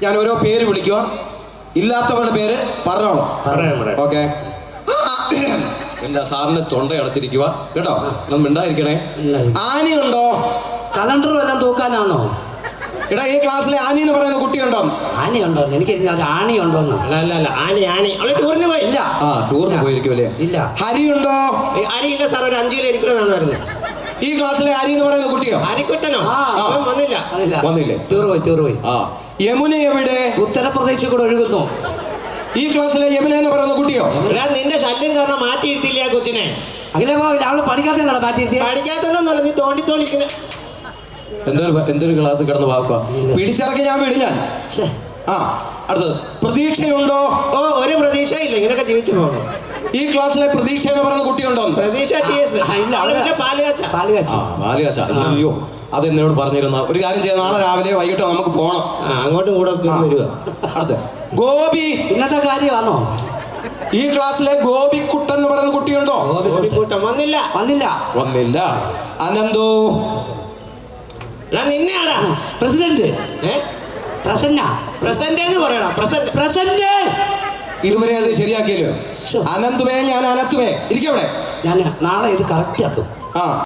ഞാൻ ഓരോ പേര് വിളിക്കുക, ഇല്ലാത്തവരുടെ പേര് പറഞ്ഞോളൂ. ഓക്കെ. എന്താ സാറിന് തൊണ്ട അടച്ചിരിക്കുക കേട്ടോ, ഒന്നും മിണ്ടായിരിക്കണേ. ആനിയുണ്ടോ? കലണ്ടർ വല്ലതും തൂക്കാനാണോ? എടാ, ഈ ക്ലാസ്സിലെ ആനി എന്ന് പറയുന്ന കുട്ടിയുണ്ടോ? ആനി ഉണ്ടോ? എനിക്ക് ആണി ഉണ്ടോന്ന്. അല്ല ആനി അവള് ടൂറിന് പോയി. ഇല്ല. ടൂറിന് പോയിരിക്കുമല്ലേ? ഇല്ല. ഹരി ഉണ്ടോ? ഹരി ഇല്ല സാർ, ഒരു 5 കിലോ ഇരിക്കണമെന്നാണ് വരുന്നത്. ഈ ക്ലാസ്സിലെ ഹരി എന്ന് പറയുന്ന കുട്ടിയോ? ഹരിക്കുട്ടനോ? വന്നില്ലേ? ടൂർ പോയി. യമുന എവിടെ? ഉത്തർപ്രദേശിൽ കൂടെ ഒഴുകുന്നു. ഈ ക്ലാസ്സിലെ യമുന എന്ന് പറയുന്ന കുട്ടിയോ? നിന്റെ ശല്യം കാരണം മാറ്റി ഇരുത്തില്ല കൊച്ചിനെ. അങ്ങനെ പോവില്ല, അവള് പഠിക്കാത്ത മാറ്റി ഇരുത്തിയ. പഠിക്കാത്തോണ്ടല്ല, നീ തോണ്ടിയിരിക്കുന്ന എന്തൊരു ക്ലാസ് കിടന്ന് വാക്കുക. പിടിച്ചിറക്കി ഞാൻ വിടും ഞാൻ. അടുത്തത് പ്രതീക്ഷയുണ്ടോ? ഒരു പ്രതീക്ഷ ഇല്ല, ഇങ്ങനൊക്കെ ജീവിച്ചു പോകണം. ഈ ക്ലാസ്സിലെ പ്രതീക്ഷ എന്ന് പറയുന്ന കുട്ടിയുണ്ടോ? പ്രതീക്ഷ പാലുകാച്ച. അയ്യോ, അത് എന്നോട് പറഞ്ഞിരുന്ന ഒരു കാര്യം ചെയ്യാം. നാളെ രാവിലെ വൈകിട്ടോ നമുക്ക് പോകണം. അങ്ങോട്ടും കൂടെ വരിക. അടുത്ത ഗോപി. ഇന്നത്തെ കാര്യമാണോ? ഈ ക്ലാസ്സിലെ ഗോപിക്കുട്ടൻ എന്ന് പറയുന്ന കുട്ടിയുണ്ടോ? ഗോപിക്കുട്ടൻ വന്നില്ല. അനന്തോ? നിന്നെയാടാ പ്രസിഡന്റ്. പ്രസന്റ് എന്ന് പറയണ. പ്രസന്റ് ഇതുവരെ അത് ശരിയാക്കിയല്ലോ. അനന്തുവേ, ഞാൻ അനത്തുവേ. ഇരിക്കവിടെ. ഞാൻ നാളെ ഇത് കറക്റ്റ് ആക്കും.